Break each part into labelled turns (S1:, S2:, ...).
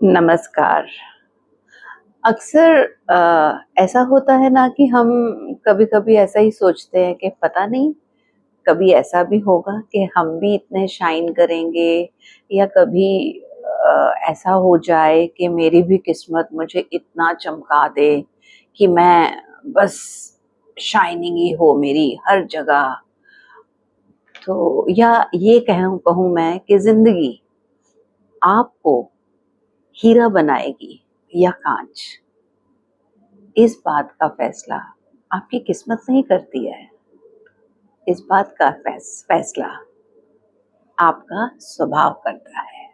S1: नमस्कार। अक्सर ऐसा होता है ना कि हम कभी-कभी ऐसा ही सोचते हैं कि पता नहीं कभी ऐसा भी होगा कि हम भी इतने शाइन करेंगे या कभी ऐसा हो जाए कि मेरी भी किस्मत मुझे इतना चमका दे कि मैं बस शाइनिंग ही हो मेरी हर जगह। तो या ये कहूँ कहूँ मैं कि ज़िंदगी आपको हीरा बनाएगी या कांच। इस बात का फैसला आपकी किस्मत नहीं करती है। इस बात का फैसला आपका स्वभाव करता है।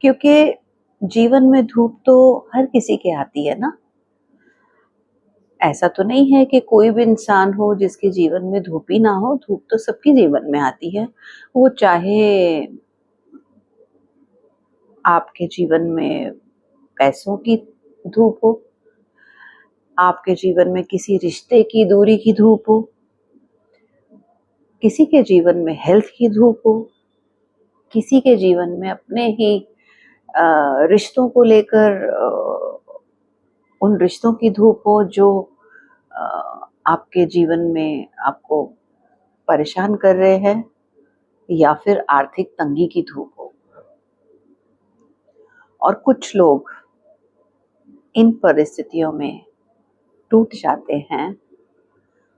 S1: क्योंकि जीवन में धूप तो हर किसी के आती है ना। ऐसा तो नहीं है कि कोई भी इंसान हो जिसके जीवन में धूप ही ना हो। धूप तो सबके जीवन में आती है। वो चाहे आपके जीवन में पैसों की धूप हो, आपके जीवन में किसी रिश्ते की दूरी की धूप हो, किसी के जीवन में हेल्थ की धूप हो, किसी के जीवन में अपने ही रिश्तों को लेकर उन रिश्तों की धूप हो जो आपके जीवन में आपको परेशान कर रहे हैं, या फिर आर्थिक तंगी की धूप हो। और कुछ लोग इन परिस्थितियों में टूट जाते हैं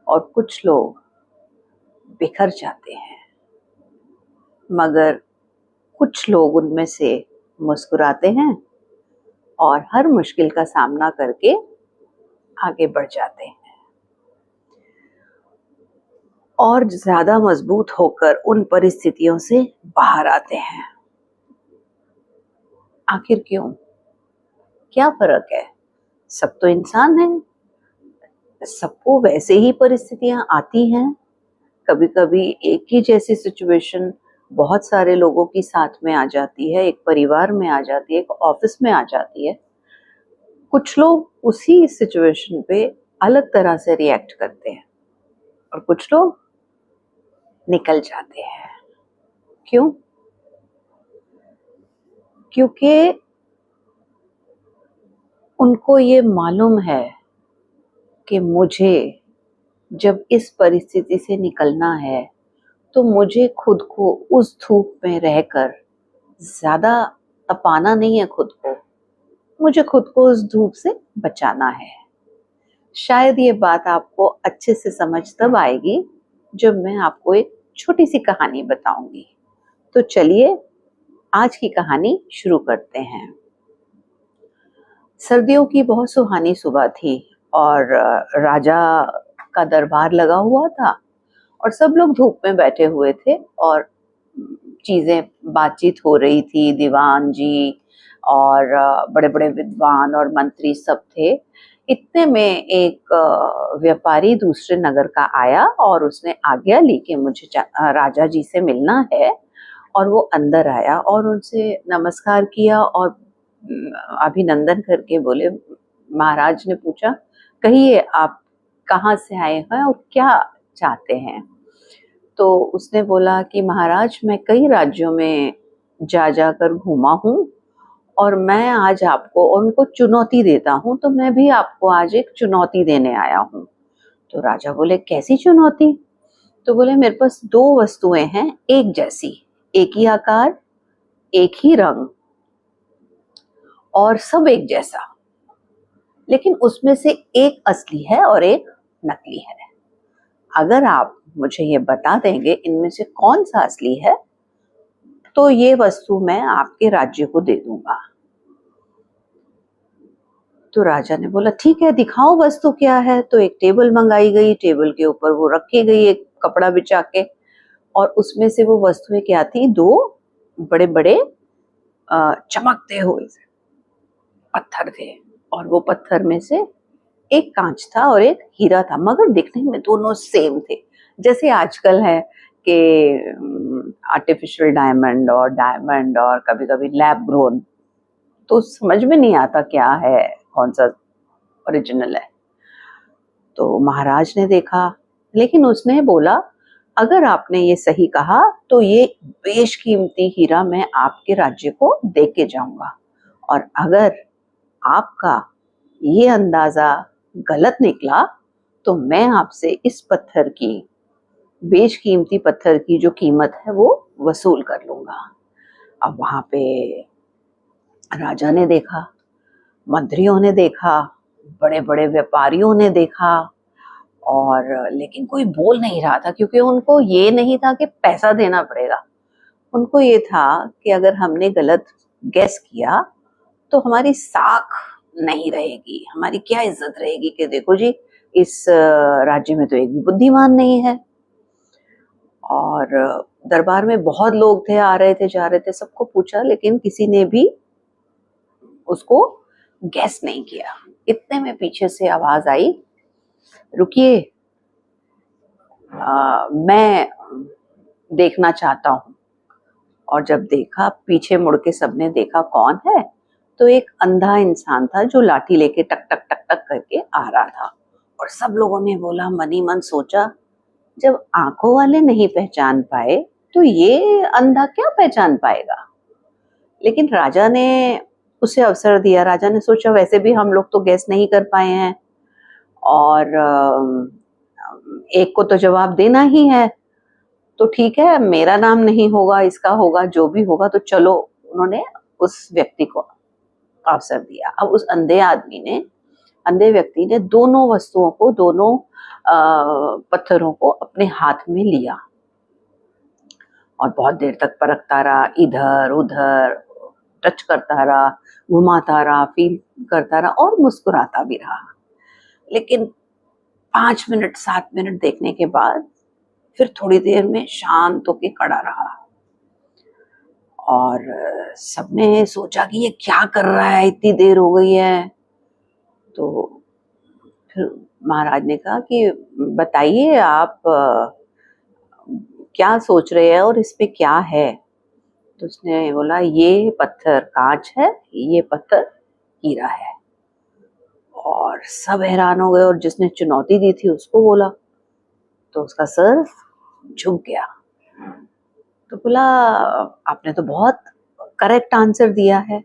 S1: और कुछ लोग बिखर जाते हैं, मगर कुछ लोग उनमें से मुस्कुराते हैं और हर मुश्किल का सामना करके आगे बढ़ जाते हैं और ज्यादा मजबूत होकर उन परिस्थितियों से बाहर आते हैं। आखिर क्यों? क्या फर्क है? सब तो इंसान हैं, सबको वैसे ही परिस्थितियां आती हैं। कभी कभी एक ही जैसी सिचुएशन बहुत सारे लोगों की साथ में आ जाती है, एक परिवार में आ जाती है, एक ऑफिस में आ जाती है। कुछ लोग उसी सिचुएशन पे अलग तरह से रिएक्ट करते हैं और कुछ लोग निकल जाते हैं। क्यों? क्योंकि उनको ये मालूम है कि मुझे जब इस परिस्थिति से निकलना है तो मुझे खुद को उस धूप में रहकर ज्यादा तपाना नहीं है। खुद को मुझे खुद को उस धूप से बचाना है। शायद ये बात आपको अच्छे से समझ तब आएगी जब मैं आपको एक छोटी सी कहानी बताऊंगी। तो चलिए आज की कहानी शुरू करते हैं। सर्दियों की बहुत सुहानी सुबह थी और राजा का दरबार लगा हुआ था और सब लोग धूप में बैठे हुए थे और चीजें बातचीत हो रही थी। दीवान जी और बड़े बड़े विद्वान और मंत्री सब थे। इतने में एक व्यापारी दूसरे नगर का आया और उसने आज्ञा ली कि मुझे राजा जी से मिलना है। और वो अंदर आया और उनसे नमस्कार किया और अभिनंदन करके बोले। महाराज ने पूछा, कहिए आप कहाँ से आए हैं और क्या चाहते हैं? तो उसने बोला कि महाराज मैं कई राज्यों में जा जाकर घूमा हूँ और मैं आज आपको और उनको चुनौती देता हूँ, तो मैं भी आपको आज एक चुनौती देने आया हूँ। तो राजा बोले, कैसी चुनौती? तो बोले, मेरे पास दो वस्तुएं हैं एक जैसी, एक ही आकार, एक ही रंग और सब एक जैसा, लेकिन उसमें से एक असली है और एक नकली है। अगर आप मुझे ये बता देंगे इनमें से कौन सा असली है तो ये वस्तु मैं आपके राज्य को दे दूंगा। तो राजा ने बोला, ठीक है दिखाओ वस्तु क्या है। तो एक टेबल मंगाई गई, टेबल के ऊपर वो रखी गई एक कपड़ा बिछा के, और उसमें से वो वस्तुएं क्या थी? दो बड़े बड़े चमकते हुए पत्थर थे और वो पत्थर में से एक कांच था और एक हीरा था, मगर दिखने में दोनों सेम थे। जैसे आजकल है कि आर्टिफिशियल डायमंड और कभी कभी लैब ग्रोन, तो समझ में नहीं आता क्या है, कौन सा ओरिजिनल है। तो महाराज ने देखा, लेकिन उसने बोला, अगर आपने ये सही कहा तो ये बेशकीमती हीरा मैं आपके राज्य को दे के जाऊंगा, और अगर आपका ये अंदाजा गलत निकला तो मैं आपसे इस पत्थर की, बेशकीमती पत्थर की जो कीमत है वो वसूल कर लूंगा। अब वहां पे राजा ने देखा, मंत्रियों ने देखा, बड़े बड़े व्यापारियों ने देखा, और लेकिन कोई बोल नहीं रहा था, क्योंकि उनको ये नहीं था कि पैसा देना पड़ेगा। उनको ये था कि अगर हमने गलत गैस किया तो हमारी साख नहीं रहेगी, हमारी क्या इज्जत रहेगी कि देखो जी इस राज्य में तो एक भी बुद्धिमान नहीं है। और दरबार में बहुत लोग थे, आ रहे थे जा रहे थे, सबको पूछा, लेकिन किसी ने भी उसको गैस नहीं किया। इतने में पीछे से आवाज आई, रुकिए, मैं देखना चाहता हूँ। और जब देखा, पीछे मुड़ के सबने देखा कौन है, तो एक अंधा इंसान था जो लाठी लेके टक टक टक टक करके आ रहा था। और सब लोगों ने बोला, मनी मन सोचा, जब आंखों वाले नहीं पहचान पाए तो ये अंधा क्या पहचान पाएगा। लेकिन राजा ने उसे अवसर दिया। राजा ने सोचा वैसे भी हम लोग तो गैस नहीं कर पाए हैं, और एक को तो जवाब देना ही है, तो ठीक है, मेरा नाम नहीं होगा, इसका होगा, जो भी होगा, तो चलो। उन्होंने उस व्यक्ति को अवसर दिया। अब उस अंधे व्यक्ति ने दोनों वस्तुओं को, दोनों पत्थरों को अपने हाथ में लिया और बहुत देर तक परखता रहा, इधर उधर टच करता रहा, घुमाता रहा, फील करता रहा और मुस्कुराता भी रहा। लेकिन 5 मिनट 7 मिनट देखने के बाद फिर थोड़ी देर में शांत होके खड़ा रहा। और सबने सोचा कि ये क्या कर रहा है, इतनी देर हो गई है। तो फिर महाराज ने कहा कि बताइए आप क्या सोच रहे हैं और इस पे क्या है। तो उसने बोला, ये पत्थर कांच है, ये पत्थर हीरा है। और सब हैरान हो गए, और जिसने चुनौती दी थी उसको बोला तो उसका सर झुक गया। तो बोला, आपने तो बहुत करेक्ट आंसर दिया है,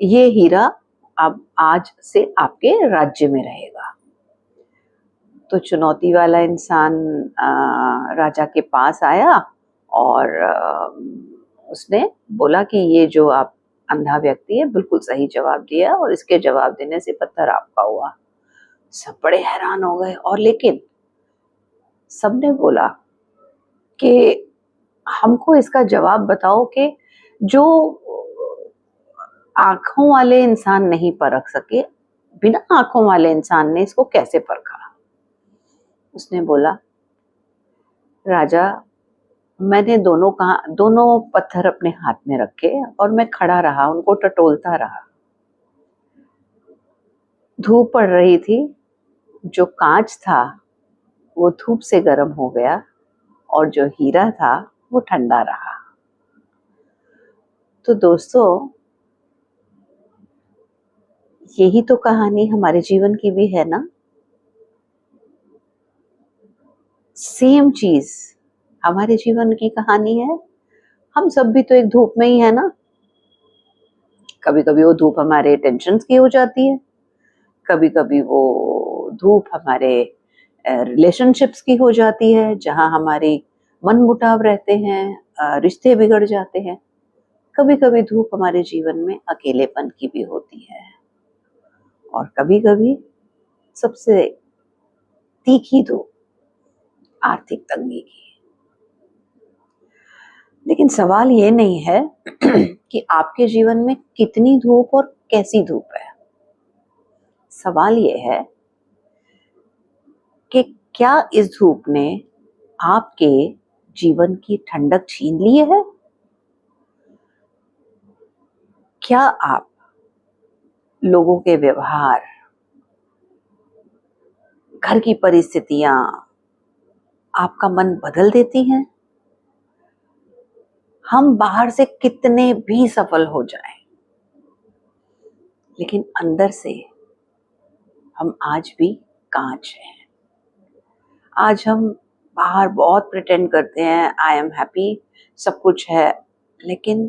S1: ये हीरा अब आज से आपके राज्य में रहेगा। तो चुनौती वाला इंसान राजा के पास आया और उसने बोला कि ये जो आप अंधा व्यक्ति है बिल्कुल सही जवाब दिया, और इसके जवाब देने से पत्थर आपका हुआ। सब बड़े हैरान हो गए, और लेकिन सबने बोला कि हमको इसका जवाब बताओ कि जो आंखों वाले इंसान नहीं परख सके, बिना आंखों वाले इंसान ने इसको कैसे परखा। उसने बोला, राजा, मैंने दोनों पत्थर अपने हाथ में रखे और मैं खड़ा रहा, उनको टटोलता रहा। धूप पड़ रही थी, जो कांच था वो धूप से गर्म हो गया, और जो हीरा था वो ठंडा रहा। तो दोस्तों, यही तो कहानी हमारे जीवन की भी है ना। सेम चीज हमारे जीवन की कहानी है। हम सब भी तो एक धूप में ही है ना। कभी कभी वो धूप हमारे टेंशन की हो जाती है, कभी कभी वो धूप हमारे रिलेशनशिप्स की हो जाती है, जहां हमारी मन मुटाव रहते हैं, रिश्ते बिगड़ जाते हैं। कभी कभी धूप हमारे जीवन में अकेलेपन की भी होती है, और कभी कभी सबसे तीखी धूप आर्थिक तंगी की। लेकिन सवाल ये नहीं है कि आपके जीवन में कितनी धूप और कैसी धूप है। सवाल ये है कि क्या इस धूप ने आपके जीवन की ठंडक छीन ली है। क्या आप लोगों के व्यवहार, घर की परिस्थितियां आपका मन बदल देती हैं। हम बाहर से कितने भी सफल हो जाएं, लेकिन अंदर से हम आज भी कांच हैं। आज हम बाहर बहुत प्रिटेंड करते हैं आई एम हैप्पी, सब कुछ है, लेकिन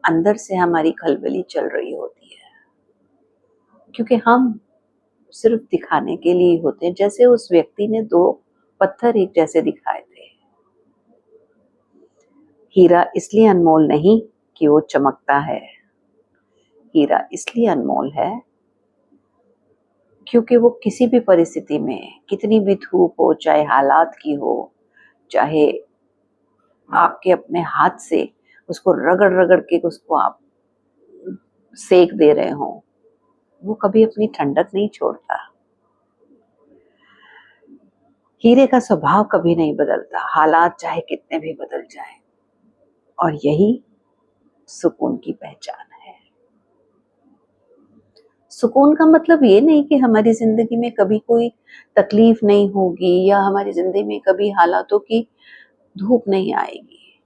S1: अंदर से हमारी खलबली चल रही होती है, क्योंकि हम सिर्फ दिखाने के लिए ही होते हैं। जैसे उस व्यक्ति ने दो पत्थर एक जैसे दिखाए थे। हीरा इसलिए अनमोल नहीं कि वो चमकता है, हीरा इसलिए अनमोल है क्योंकि वो किसी भी परिस्थिति में, कितनी भी धूप हो, चाहे हालात की हो, चाहे आपके अपने हाथ से उसको रगड़ रगड़ के उसको आप सेक दे रहे हो, वो कभी अपनी ठंडक नहीं छोड़ता। हीरे का स्वभाव कभी नहीं बदलता, हालात चाहे कितने भी बदल जाए, और यही सुकून की पहचान है। सुकून का मतलब ये नहीं कि हमारी जिंदगी में कभी कोई तकलीफ नहीं होगी या हमारी जिंदगी में कभी हालातों की धूप नहीं आएगी।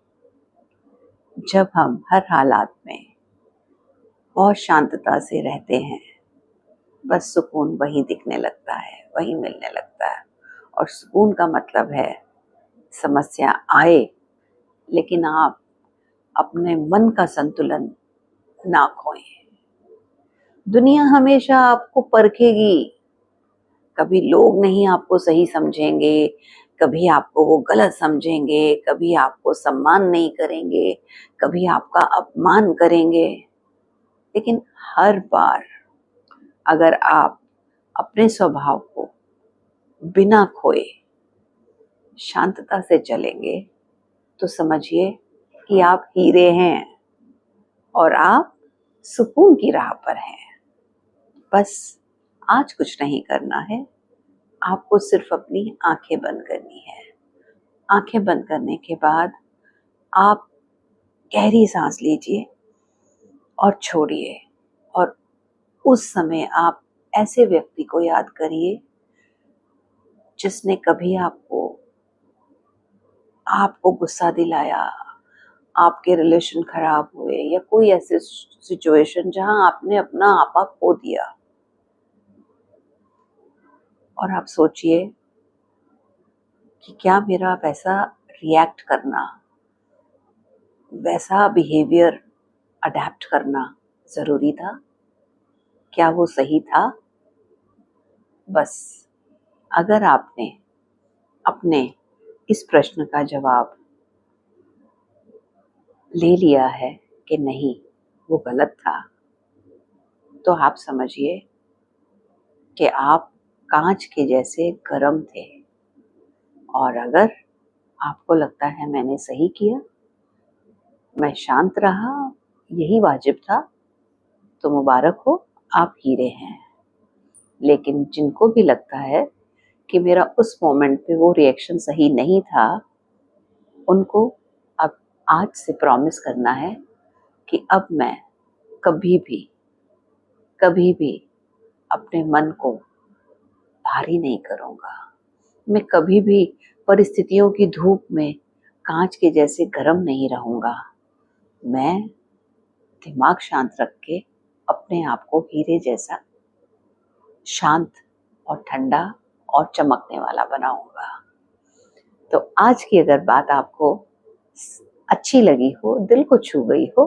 S1: जब हम हर हालात में बहुत शांतता से रहते हैं, बस सुकून वही दिखने लगता है, वही मिलने लगता है। और सुकून का मतलब है समस्या आए लेकिन आप अपने मन का संतुलन ना खोएं। दुनिया हमेशा आपको परखेगी, कभी लोग नहीं आपको सही समझेंगे, कभी आपको वो गलत समझेंगे, कभी आपको सम्मान नहीं करेंगे, कभी आपका अपमान करेंगे, लेकिन हर बार अगर आप अपने स्वभाव को बिना खोए शांतता से चलेंगे तो समझिए कि आप हीरे हैं और आप सुकून की राह पर हैं। बस आज कुछ नहीं करना है, आपको सिर्फ अपनी आंखें बंद करनी है। आंखें बंद करने के बाद आप गहरी सांस लीजिए और छोड़िए, और उस समय आप ऐसे व्यक्ति को याद करिए जिसने कभी आपको गुस्सा दिलाया, आपके रिलेशन खराब हुए, या कोई ऐसे सिचुएशन जहां आपने अपना आपा खो दिया। और आप सोचिए कि क्या मेरा वैसा रिएक्ट करना, वैसा बिहेवियर अडेप्ट करना जरूरी था? क्या वो सही था? बस अगर आपने अपने इस प्रश्न का जवाब ले लिया है कि नहीं वो गलत था, तो आप समझिए कि आप कांच के जैसे गर्म थे। और अगर आपको लगता है मैंने सही किया, मैं शांत रहा, यही वाजिब था, तो मुबारक हो, आप हीरे हैं। लेकिन जिनको भी लगता है कि मेरा उस मोमेंट पे वो रिएक्शन सही नहीं था, उनको अब आज से प्रॉमिस करना है कि अब मैं कभी भी अपने मन को भारी नहीं करूँगा। मैं कभी भी परिस्थितियों की धूप में कांच के जैसे गर्म नहीं रहूँगा। मैं दिमाग शांत रख के अपने आप को हीरे जैसा शांत और ठंडा और चमकने वाला बनाऊंगा। तो आज की अगर बात आपको अच्छी लगी हो, दिल को छू गई हो,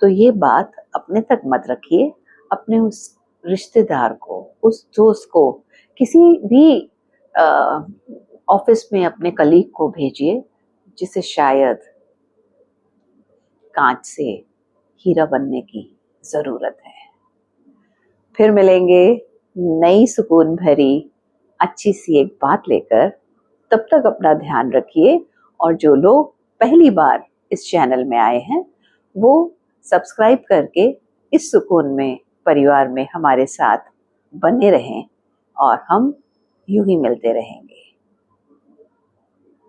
S1: तो ये बात अपने तक मत रखिए, अपने उस रिश्तेदार को, उस दोस्त को, किसी भी ऑफिस में अपने कलीग को भेजिए जिसे शायद कांच से हीरा बनने की जरूरत है। फिर मिलेंगे नई सुकून भरी अच्छी सी एक बात लेकर। तब तक अपना ध्यान रखिए, और जो लोग पहली बार इस चैनल में आए हैं वो सब्सक्राइब करके इस सुकून में परिवार में हमारे साथ बने रहें, और हम यूं ही मिलते रहेंगे।